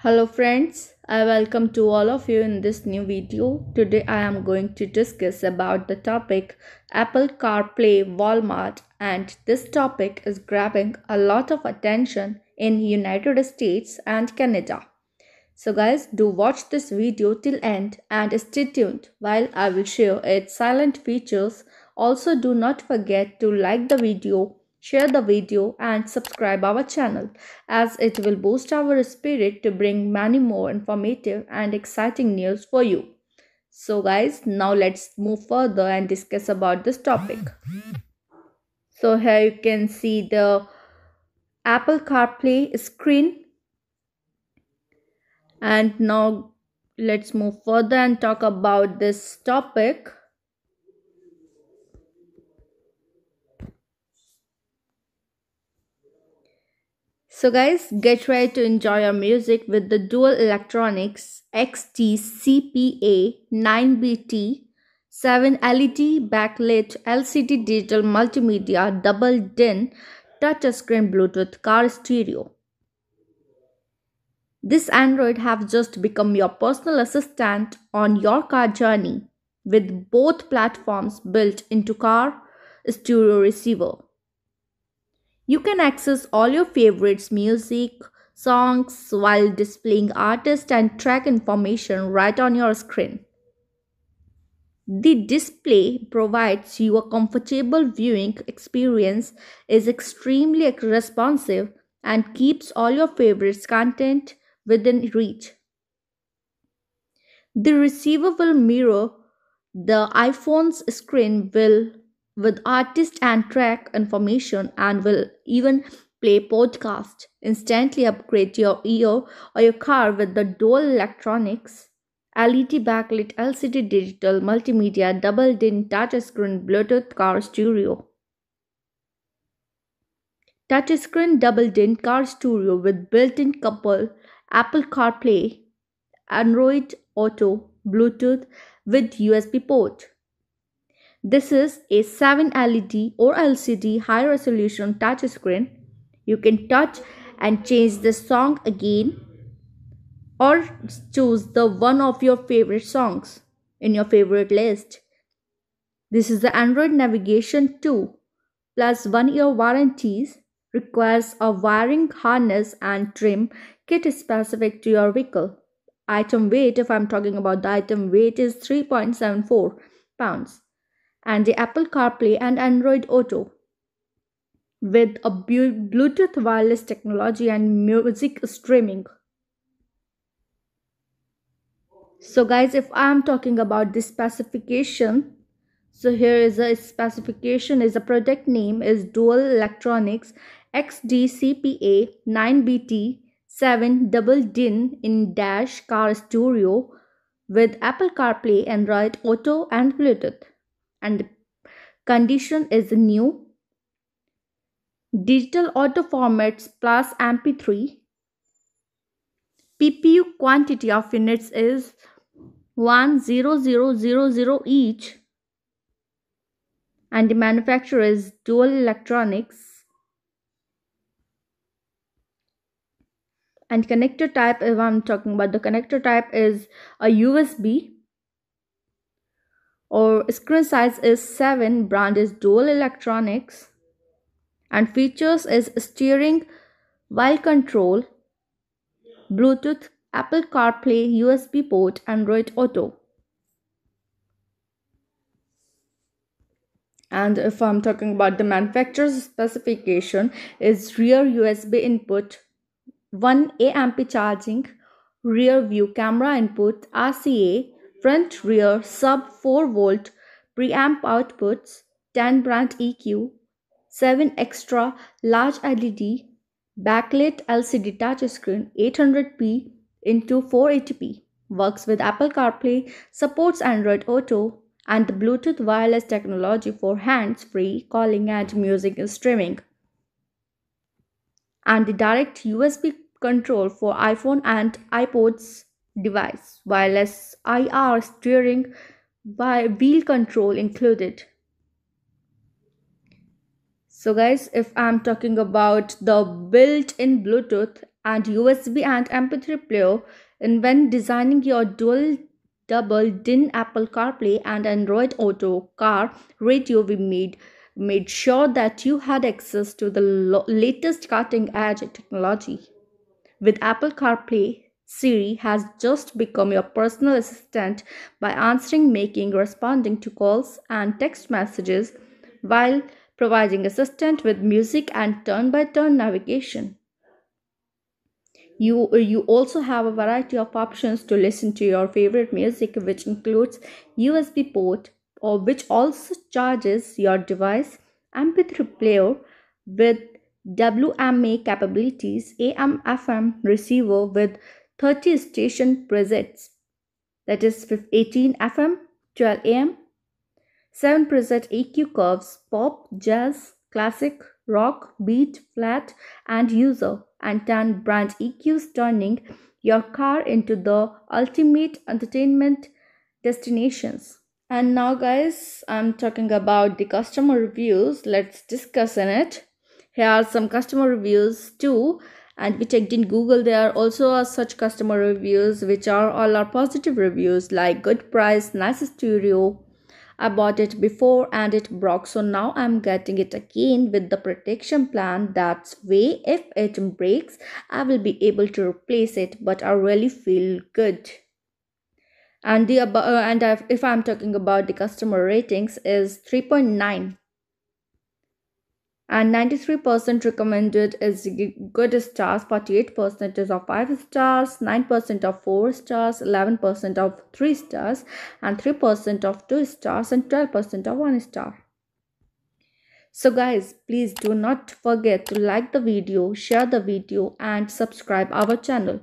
Hello friends, I welcome to all of you in this new video. Today I am going to discuss about the topic Apple CarPlay Walmart, and this topic is grabbing a lot of attention in United States and Canada. So guys, do watch this video till end and stay tuned while I will share its silent features. Also do not forget to like the video, share the video and subscribe our channel as it will boost our spirit to bring many more informative and exciting news for you. So guys, now let's move further and discuss about this topic. So here you can see the Apple CarPlay screen, and now let's move further and talk about this topic. So guys, get ready to enjoy your music with the Dual Electronics XT-CPA 9BT 7 LED backlit LCD digital multimedia double DIN touchscreen Bluetooth car stereo. This Android have just become your personal assistant on your car journey with both platforms built into car stereo receiver. You can access all your favorites music, songs while displaying artist and track information right on your screen. The display provides you a comfortable viewing experience, is extremely responsive and keeps all your favorites content within reach. The receiver will mirror the iPhone's screen will with artist and track information and will even play podcast. Instantly upgrade your ear or your car with the dual electronics LED backlit LCD digital multimedia double din touchscreen Bluetooth car stereo. Touchscreen double din car stereo with built-in couple Apple CarPlay, Android Auto, Bluetooth with USB port. This is a 7 LED or LCD high resolution touchscreen. You can touch and change the song again or choose the one of your favorite songs in your favorite list. This is the Android navigation 2 plus 1 year warranties, requires a wiring harness and trim kit specific to your vehicle. Item weight, if I'm talking about the item weight, is 3.74 pounds. And the Apple CarPlay and Android Auto with a Bluetooth wireless technology and music streaming. So guys, if I'm talking about this specification, so here is a specification, is a product name is Dual Electronics XDCPA 9BT 7 double DIN in dash car stereo with Apple CarPlay, Android Auto and Bluetooth. And the condition is new. Digital auto formats plus MP3. PPU quantity of units is 10000 each. And the manufacturer is Dual Electronics. And connector type, if I'm talking about the connector type, is a USB. Or screen size is 7, brand is Dual Electronics. And features is steering while control, Bluetooth, Apple CarPlay, USB port, Android Auto. And if I'm talking about the manufacturer's specification, is rear USB input, 1 AMP charging, rear view camera input, RCA, front rear sub 4 volt preamp outputs, 10 brand EQ, 7 extra large LED, backlit LCD touchscreen, 800p into 480p, works with Apple CarPlay, supports Android Auto, and the Bluetooth wireless technology for hands-free calling and music streaming, and the direct USB control for iPhone and iPod's device, wireless IR steering by wheel control included. So guys, if I'm talking about the built-in Bluetooth and USB and MP3 player. And when designing your dual double DIN Apple CarPlay and Android Auto car radio, we made sure that you had access to the latest cutting edge technology. With Apple CarPlay, Siri has just become your personal assistant by answering, making, responding to calls and text messages while providing assistant with music and turn-by-turn navigation. You also have a variety of options to listen to your favorite music, which includes USB port, or which also charges your device, MP3 player with WMA capabilities, AM FM receiver with 30 station presets, that is 18 FM, 12 AM, 7 preset EQ curves, pop, jazz, classic, rock, beat, flat, and user, and 10 brand EQs, turning your car into the ultimate entertainment destinations. And now, guys, I'm talking about the customer reviews. Let's discuss in it. Here are some customer reviews too, and we checked in Google. There are also such customer reviews which are all are positive reviews, like good price, nice stereo. I bought it before and it broke, so now I'm getting it again with the protection plan. That's way if it breaks, I will be able to replace it, but I really feel good. And if I'm talking about the customer ratings is 3.9, and 93% recommended is good stars, 48% is of 5 stars, 9% of 4 stars, 11% of 3 stars, and 3% of 2 stars, and 12% of 1 star. So guys, please do not forget to like the video, share the video, and subscribe our channel.